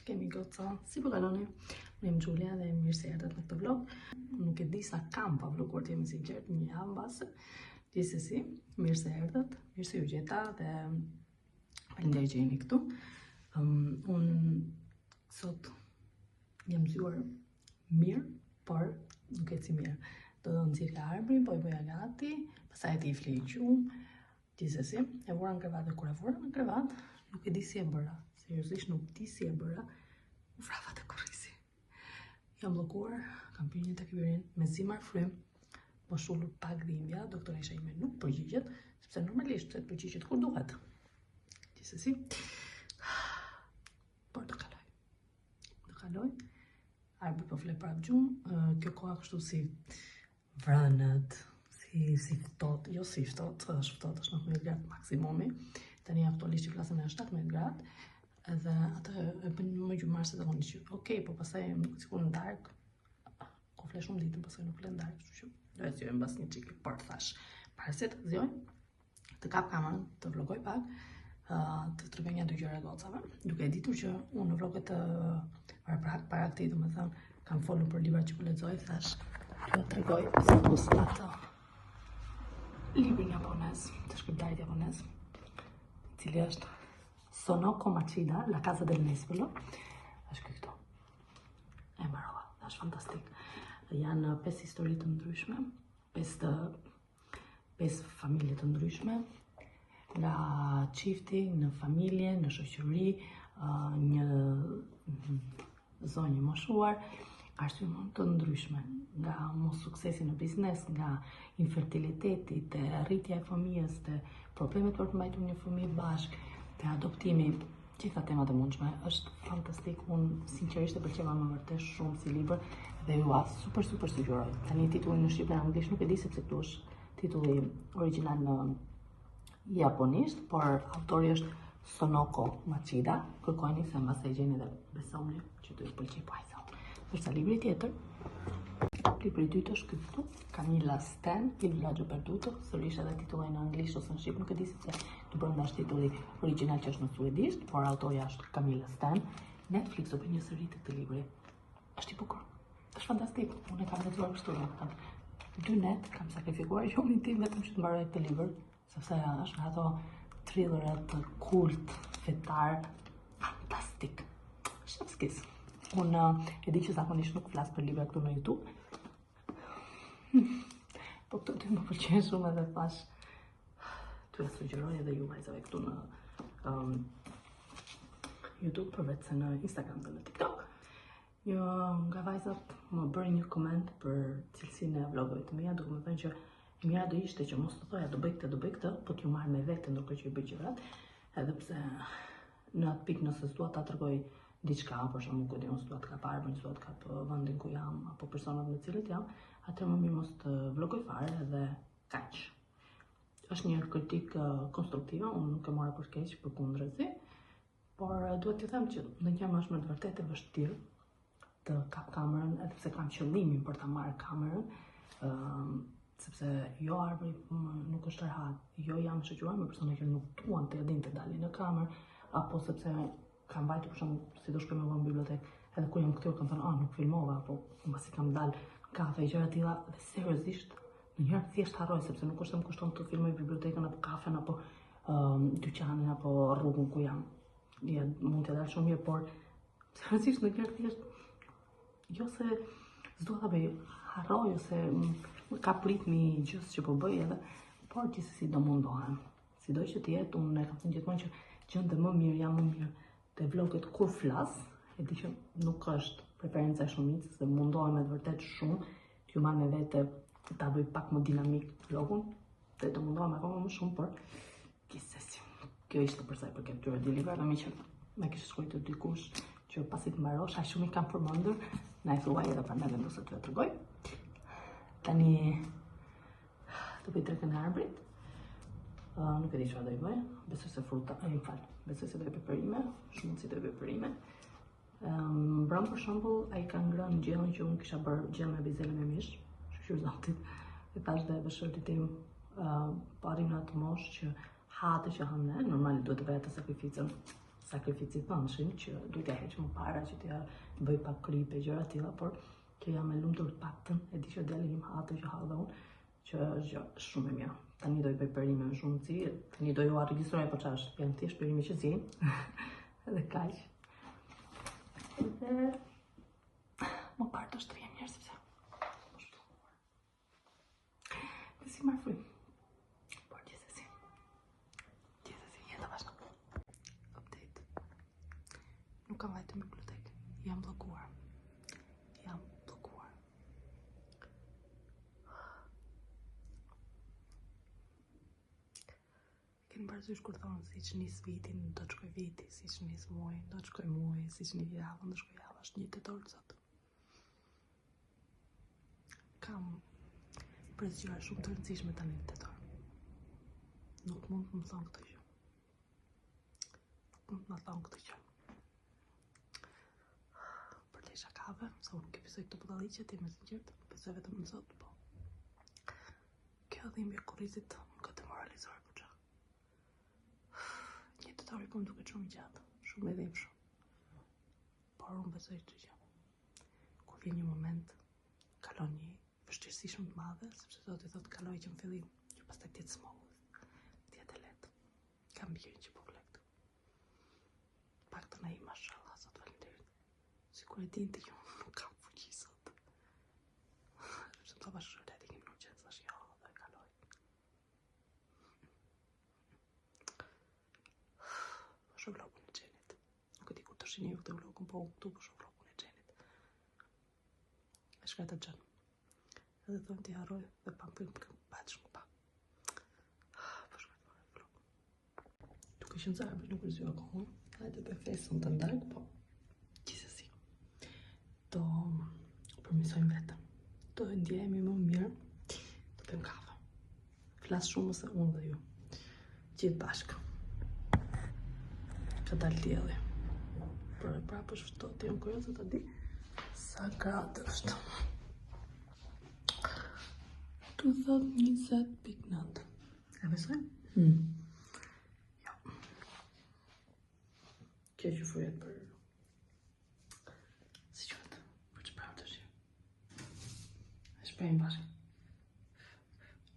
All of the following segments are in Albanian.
që kemi goca, si po kaloni? Unë jam Gjulia dhe mirë se erdhët në këtë vlog. Nuk e di sa kam pa vloguar, të jemi sinqert, një javë mbase. Gjithsesi, mirë se erdhët, mirë se ju gjeta dhe faleminderit që jeni këtu. Unë sot jam zgjuar mirë, por nuk eci mirë. Do të nxjerrja arbrin, po i bëja gati, pastaj ti i fli gjumë. Gjithsesi, e vura në krevat dhe kur e vura në krevat, nuk e di si e bëra. Seriozisht nuk di si e bëra. U vrava të kurrisi. Jam bllokuar, kam pirë një takivirin me zimar frym, po shullur pak dhimbja, doktoresha ime nuk përgjigjet, sepse normalisht se përgjigjet kur duhet. Gjithsesi, por do kaloj. Do kaloj. Arbri po flet prap gjumë, kjo koha kështu si vrënët, si ftohtë, jo si ftohtë, është ftohtë, është 19 gradë maksimumi. Tani aktualisht që flasim në 17 gradë, edhe atë e bën më gjumar se të vonë që okej, po pastaj sikur në darkë, ku fle shumë ditën, pastaj nuk fle në darkë, kështu që do e zgjojmë mbas një çik, por thash, para se të zgjoj, të kap kamerën, të vlogoj pak, të tregoj një dy gjëra gocave, duke ditur që unë në vloget para këtij, domethënë, kam folur për librat që po lexoj, thash, do të tregoj sikus ato librin japonez, të shkrimtarit japonez, i cili është Sonoko Machida, La Casa del Nespolo, është këto. E mbarova, është fantastik. Janë 5 histori të ndryshme, 5 familje të ndryshme, nga çifti, në familje, në shoqëri, një zonjë moshuar, arsye të ndryshme, nga mos suksesi në biznes, nga infertiliteti, te rritja e fëmijës, te problemet për të mbajtur një fëmijë bashkë, te adoptimi, gjitha temat e mundshme. Është fantastik, unë sinqerisht e pëlqeva më vërtet shumë si libër dhe ju super sugjeroj. Tani titullin në shqip dhe në anglisht nuk e di sepse këtu është titulli origjinal në japonisht, por autori është Sonoko Machida. Kërkojeni se mbas e gjeni dhe besoni që do ju pëlqej po ai thot. Përsa libri tjetër, libri i dytë është këtu, Camilla Stan, Il villaggio perduto, sërish edhe titulli në anglisht ose në shqip, nuk e di sepse të brenda është titulli origjinal që është në suedisht, por autorja është Camilla Stan. Netflix u bë një seri të këtij libri. Është i bukur. Është fantastik. Unë e kam lexuar kështu, domethënë. 2 net kam sakrifikuar gjumin tim vetëm që të mbaroj këtë libër, sepse është nga ato thrillerat kult, fetar, fantastik. Shapskis. Unë e di që zakonisht nuk flas për libra këtu në YouTube. Po këto dy më pëlqejnë shumë edhe thash t'ju sugjeroj edhe ju vajzave këtu në YouTube përveç se në Instagram dhe në TikTok. Një nga vajzat më bëri një koment për cilësinë e vlogëve të mia, duke më thënë që e mira do ishte që mos të thoja do bëj këtë, po t'ju marr me vete ndërkohë që ju bëj gjërat, edhe pse në atë pikë nëse s'dua ta tregoj diçka, për shembull, ku diun s'dua të kap arbën, s'dua të kap vendin ku jam apo personat me të cilët jam, atëherë më mirë mos të vlogoj fare edhe kaq. Është një kritikë konstruktive, unë nuk e mora për keq, përkundërzi, por duhet t'ju them që ndonjëherë është me të vërtetë e vështirë të kap kamerën, edhe pse kam qëllimin për ta marrë kamerën, sepse jo arbri nuk është rehat, jo jam shoqëruar me persona që nuk duan të edhin të dalin në kamerë, apo sepse kam vajtur për shembull si do shkoj me vonë në bibliotekë, edhe kur jam këtu kam thënë, nuk filmova, apo mbasi kam dalë kafe, gjëra të tilla, dhe seriozisht ndonjëherë thjesht harroj sepse nuk është se më kushton të filmoj bibliotekën apo kafen apo dyqanin apo rrugën ku jam. Ja, mund të dalë shumë mirë, por seriozisht ndonjëherë thjesht jo se s'dua ta bëj, harroj ose ka pritmi gjës që po bëj edhe, por gjithsesi do mundohem. Sidoqë që të jetë, unë e kam thënë gjithmonë që gjendë më mirë, jam më mirë te vloget kur flas, e di që nuk është preferenca e shumicës, dhe mundohem me të vërtet shumë t'ju marr me vete ta bëj pak më dinamik vlogun, dhe do mundohem akoma më shumë, por gjithsesi. Kjo ishte për sa i përket këtyre dy librave, që më kishte shkruar dikush që pasi të mbarosh, aq shumë i kam përmendur, na e thuaj edhe prandaj vendosa t'ju tregoj. Tani do bëj tregën e arbrit. Nuk e di çfarë do i bëj, besoj se fruta, besoj se do i bëj perime, shumë si do i bëj perime. Mbrëm për shembull, ai ka ngrënë gjellën që unë kisha bërë gjellë me bizele me mish, shqyr zotit, e tash dhe bëshërti tim po arrin në atë moshë që hate që hënë, normal duhet të bëj atë sakrificën sakrificit pëndshëm, që duhet ja heq më para, që t'ja bëj pak klipe, gjëra tilla, por kjo jam e lumtur të paktën, e di që deli im hatë që ha dhe unë, që është gjë shumë e mirë. Tani do i bëj perime me shumë zi, tani do ju arregistroj po ç'ash, janë thjesht perime që zin. Edhe kaq. Edhe më parë të shtrihem njerëz sepse si marr frymë. Por gjithsesi jeta vazhdon. Update. Nuk kam vajtë në bibliotekë. Jam bllokuar. Keni parasysh kur thonë siç nis vitin, do të shkoj viti, siç nis muaj, do të shkoj muaj, siç nis javën, do të shkoj java, është 1 tetor sot. Kam prezgjuar shumë të rëndësishme tani në tetor. Nuk mund të më thonë këtë gjë. Për të isha kave, se unë nuk e pisoj këtë budalliqe, ti me sinqert, pisoj vetëm në sot, po. Kjo dhimbje kurrizit më ka demoralizuar për çfarë. Një tetor po më duket shumë i gjatë, shumë e dhimbshëm. Por unë besoj këtë gjë. Kur vjen një moment, kalon një vështirësi shumë të madhe, sepse do të thotë kaloj që në fillim, që pastaj të jetë smooth, të jetë lehtë. Kam birin që po vlek këtu. Paktën ai mashallah sot faleminderit. Sikur e dinte që unë nuk kam fuqi sot. Sepse më thova shërë ti kemi nuk qenë thash jo, dhe kaloj. Po shoh vlogun e Xhenit. Nuk e di kur të shihni ju këtë vlogun, po këtu po shoh vlogun e Xhenit. E shkruaj të Xhen. Edhe thonë t'i harroj dhe pa më patë shumë pa. Po shkoj të marrë vlog. Duke qenë zarë, nuk rëzio kohën. Hajde për fesën të ndarkë, po gjithsesi. Do përmisojmë vetëm. Do ndjehemi më mirë. Do bëjmë kafe. Flas shumë se unë dhe ju. Gjithë bashkë. Ka dalë dielli. Por e prapë është ftohtë, jam kurioze ta di sa gradë është. Tu thot 20.9. E besoj? Jo. Kjo që fujet për... Si qëtë? Për që përëm të shi. E shpejmë bashkë.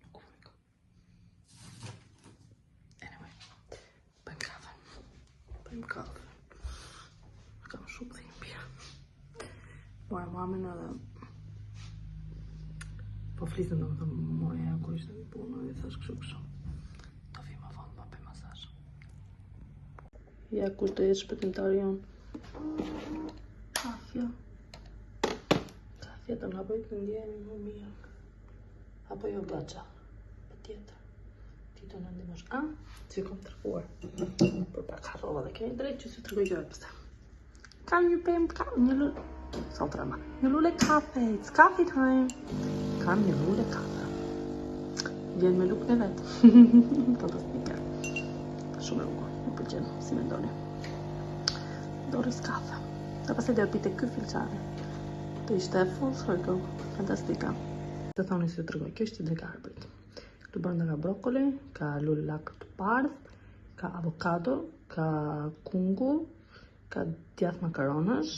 Nuk uvek. Anyway. Bëjmë kafe. Kam shumë dhimbje. Mora mamin edhe... Po flisën do më thëmë moja kur ishte në punë, dhe thash kështu. Do vi më vonë, më bëj masazh. Ja kur të jetë shpëtimtari jonë. Kafja do nga bëjt të ndjehemi më mirë. Apo jo gacha. Pa tjetër. Ti do në ndimosh. Që kom tërkuar. Për pak harrova dhe kemi drejt që si të rgoj gjojë pëste. Kam një pëmë, kam një lule. Saltrama. Një lule kafe, it's coffee time. Kam një lule kafe. Vjen me lukën e vetë. Fantastike. Shumë e bukur, më pëlqen, si me ndoni. Doris kafe. Dhe pas e dhe pite ky filçari. Të ishte full circle. Fantastika. Të thoni si të tërgoj, kjo është dhe garbrit. Të bërnda ka brokoli, ka lullak të bardh, ka avokado, ka kungull, ka djath makaronësh,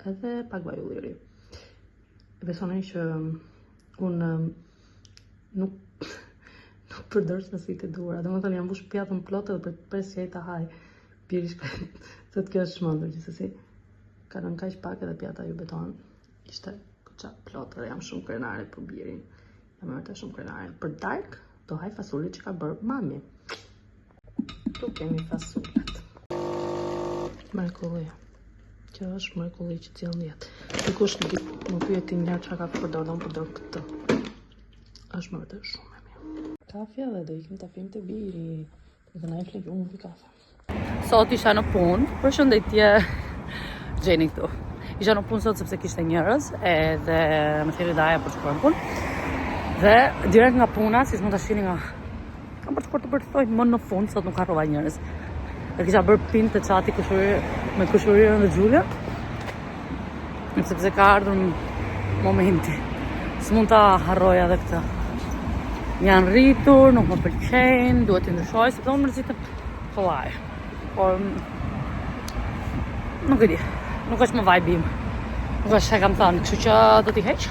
edhe pak vaj ulliri. Besoni që unë nuk përdor sasitë e duara. Domethënë jam mbush pjatën plotë dhe për të presë që ai ta haj. Biri shkret. Thotë kjo është shmendur gjithsesi. Ka rënë kaq pak edhe pjata ju beton. Ishte goxha plotë dhe jam shumë krenare për birin. Jam vërtet shumë krenare. Për dark do haj fasulli që ka bërë mami. Tu kemi fasullet. Mrekulli. Kjo është mrekulli që t'jell në jetë. Dikush më pyeti njerë çka ka përdor, do më përdor këtë. Është më vërtet shumë e mirë. Kafja dhe do ikim ta fim të biri. Dhe na e flek unë pi kafe. Sot isha në punë, përshëndetje Gjeni këtu. Isha në punë sot sepse kishte njerëz, edhe më thiri daja për të shkuar në punë. Dhe direkt nga puna, si s'mund ta shihni nga kam për të shkuar të bërthoj më në fund, sot nuk harrova njerëz. Dhe kisha bërë pinë të çati me kushurirën dhe Xhulia. Sepse ka ardhur momenti. S'mund ta harroja edhe këtë. Janë rritur, nuk më pëlqejnë, duhet t'i ndryshoj, sepse unë mërzitem kollaj. Por nuk e di, nuk është më vibe im. Nuk është e kam thënë, kështu që do t'i heq.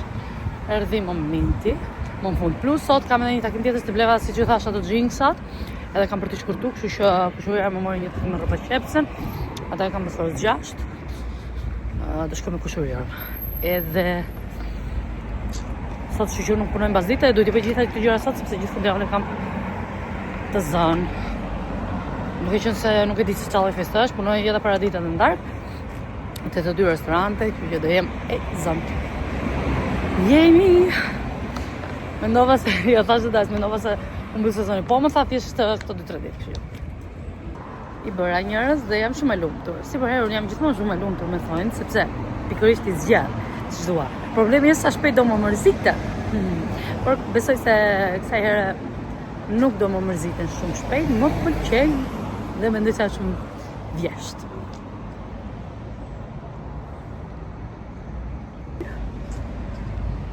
Erdhi momenti, më në fund. Plus sot kam edhe një takim tjetër të bleva, si që thash ato xhinsat, edhe kam për t'i shkurtu, kështu që kushuria më mori një takim me rroba qepsen. Ata e kam për orës 6. Do shkoj me kushurierën. Edhe sot që nuk punojnë bas dite, duhet i bëj gjitha këto gjëra sot, sepse gjithë fundjavën e kam të zënë. Nuk e qenë se nuk e di se çfarë festë është, punoj edhe para ditën në darkë. Te të dy restorante, që do jem e zënë. Jemi! Mendova se, jo thashtë dash, mendova se unë bëjë sezoni, po më tha thjesht këto 2-3 ditë kështu. I bëra njerëz dhe jam shumë e lumtur. Si për herë unë jam gjithmonë shumë e lumtur me thonë, sepse pikërisht i zgjat ç'dua. Problemi është sa shpejt do më mërzite. Por besoj se kësaj herë nuk do më mërziten shumë shpejt, më pëlqej dhe mendoj se është shumë vjesht.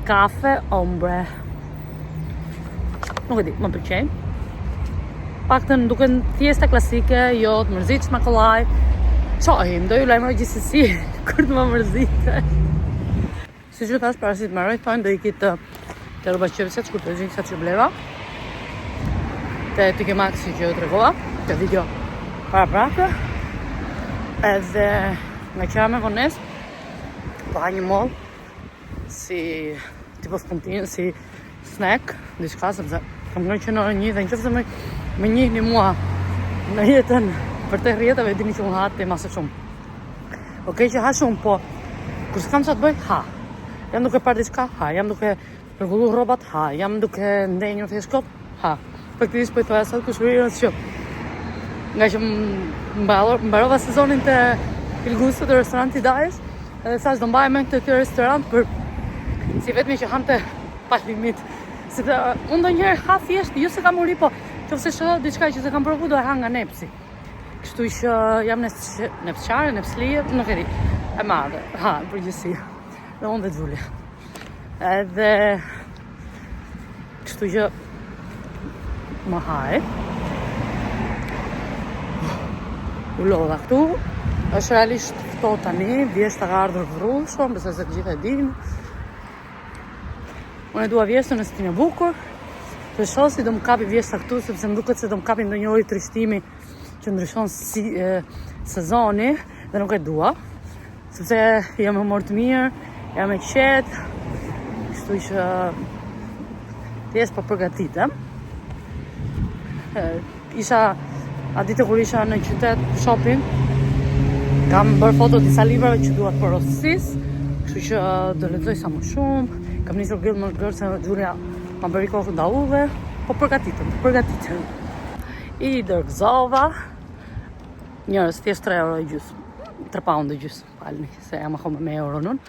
Kafe ombre. Nuk e di, më pëlqej. Paktën duken thjesta klasike, jo të mërzitsh me kollaj. Çohim, do ju lajmëroj gjithsesi kur të më mërzite. Si që thash, parasit të marroj, thonë do i kitë të rroba qepset, shkur të xhinsat që bleva. Te TK Maxi që ju tregova, te video para prake. Edhe nga që jam e vones, pa një moll si tipo spontin, si snack, diçka, sepse kam ngërë që në orën 1 dhe në qëfë se më njihni mua në jetën për të rjetëve, dini që unë hatë të masë shumë. Okej që ha shumë, po kur s'kam që të bëj, ha. Jam duke parë diçka, ha. Jam duke rregullu rrobat, ha. Jam duke ndenjur teleskop, ha. Faktikisht po i thoya sot kushërirën që nga që mbarova sezonin të Ilgusut të restorantit Dajes, edhe thash do mbaj me këtë restorant për si vetëm që hante pa limit. Sepse unë ndonjëherë ha thjesht, jo se kam uri, po nëse shoh diçka që se kam provu do e ha nga nepsi. Kështu që jam nepsqare, nepslije, nuk e di. E madhe, ha, në përgjithësi. Dhe unë dhe Xhulia. Edhe kështu që më haj. U lodha këtu. Është realisht ftohtë tani, vjesht ka ardhur vrrushëm, besoj se të gjithë e dinë. Unë e dua vjeshtën e stin e bukur. Të shoh si do më kapi vjeshta këtu, sepse më duket se do më kapi ndonjë ori trishtimi që ndryshon si sezoni dhe nuk e dua. Sepse jam e morë të mirë, jam e qetë, kështu që thjesht po përgatitem. Isha a ditë kur isha në qytet shopping, kam bërë foto disa librave që dua të porosisë, kështu që do lexoj sa më shumë. Kam nisur Gilmore Girls se Xhulia ma bëri kohë nda uve, po përgatitem. I dërgëzova njërës thjesht 3 euro e gjysmë. 3 pound e gjysmë, falni, se jam akoma me euro nun.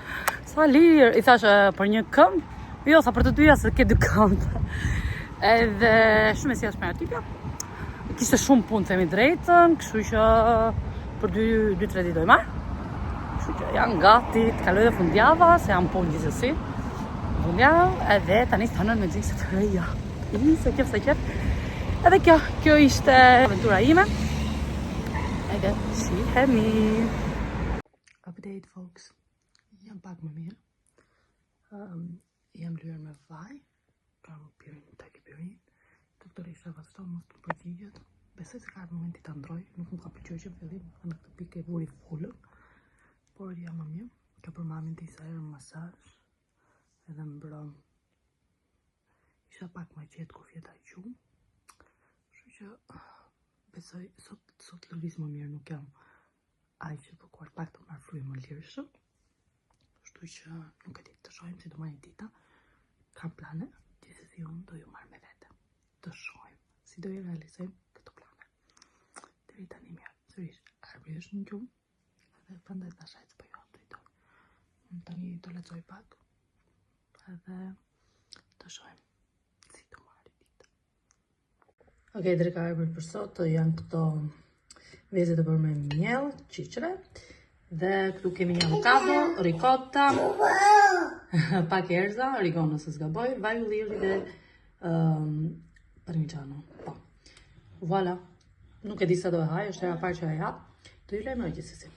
Sa lirë, i thashë për një këmbë, jo, sa për të dyja se ke 2 këmbë. Edhe shumë e si është me atypja. Kishte shumë punë, themi drejtën, kështu që për 2-3 ditë do i marë. Kështu që janë gati, të kaloj dhe fundjava, se jam punë gjithsesi. Fundjavë, edhe tani stanën me xhinsat të reja. Se qef. Edhe kjo ishte aventura ime. Edhe shihemi. Update folks. Jam pak më mirë. Jam lyer me vaj. Kam pirin të pirin. Doktori isha vaston mos të përgjigjet. Besoj se ka momenti ta ndroj. Nuk më ka pëlqyer që fillim në këtë pikë e vuri fullën. Por jam më mirë. Ka për mamin disa herë masazh. Edhe mbrëm. Isha pak më qetë kur fjeta i qumë. Kështu që besoj sot lëviz më mirë, nuk jam aq që dukuar pak të marr frymë më lirshëm. Kështu që nuk e di, të shohim si do marrë dita. Kam plane, gjithsesi unë do ju marr me vete. Të shohim si do i realizojmë këto plane. Deri tani mirë. Sërish, arbri është në gjumë. Edhe prandaj tash ai po ju update. Unë tani do lexoj pak. Edhe të shohim si të marrë ditë. Okej, dreka arbër për sot janë këto vezet e bërë me miell, qiqre. Dhe këtu kemi një avokado, ricotta, pak erza, origono se s'gaboj, vaj ulliri dhe parmigiano. Po. Voilà. Nuk e di sa do e haj, është era parë që e hap. Do ju lajmëroj gjithsesi.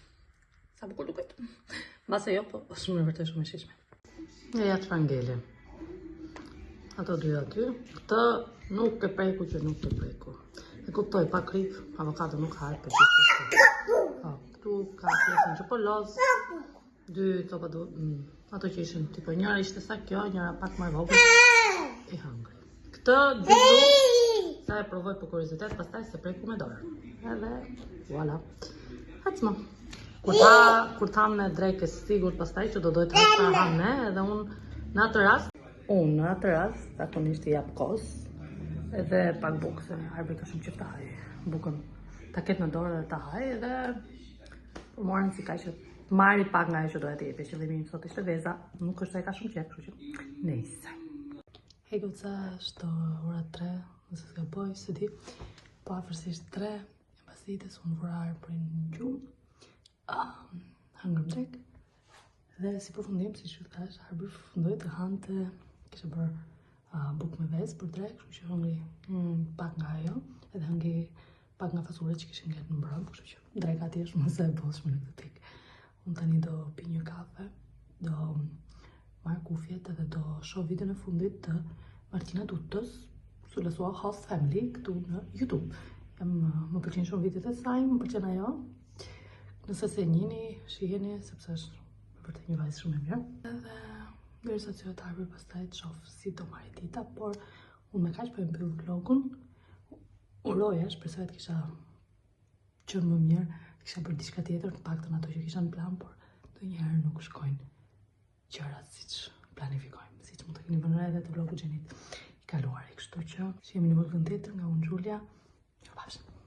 Sa bukur duket. Mbase jo, po shumë e vërtet shumë e shishme. Ja trangele. Ato dy aty. Këtë nuk e preku që nuk të preku. E kuptoj, pa krip, avokado nuk hajt për gjithë. Këtu ka pjesën që po loz. Dy copa do... Ato që ishin, tipo njëra ishte sa kjo, njëra pak më e vogël. I hangri. Këtë dy sa e provoj për kuriozitet, pastaj se preku me dorë. Edhe, voilà. Hacma. Kur tham me drekës sigur pastaj që do dojtë hacma ham ne, edhe unë në atë rast, zakonisht i jap kos, edhe pak bukë, se Harbi ka shumë qef të haj bukën, ta ketë në dorë dhe ta haj, edhe për morën si ka që marri pak nga e që doja të jepi, qëllimi im sot ishte veza, nuk është se ka shumë qef, kështu që nejse. Hej goca, është ora 3, nëse s'ka boj, së di, po afërsisht 3, e pasitës unë vërarë për në gjumë, hangëm drek, dhe si përfundim, si që thash, Harbi përfundoj të hante, kishe bërë bukë me vezë për drek, kështu që hëngri pak nga ajo, edhe hëngri pak nga fasuret që kishin ngellë në brëmë, kështu që drek ati është më se e boshme në këtë tik. Unë tani do pi një kafe, do marrë kufjet edhe do shoh videon e fundit të Martina Tutës, sulle sua host family, këtu në YouTube. Më pëlqen shumë videot e saj, më pëlqen ajo. Nëse se njini, shiheni, sepse është vërtet një vajzë shumë e mirë. Edhe derisa që të Harbi pastaj të shoh si do marrë dita, por unë me kaq po e mbyll vlogun. Uroja, shpresoj të kisha qenë më mirë, kisha bërë diçka tjetër, të paktën ato që kisha në plan, por ndonjëherë nuk shkojnë gjërat siç planifikojmë, siç mund të keni vënë edhe të vlogu Xhenit i kaluar. Kështu që jemi në vlogën tjetër nga unë Julia. Mirupafshim.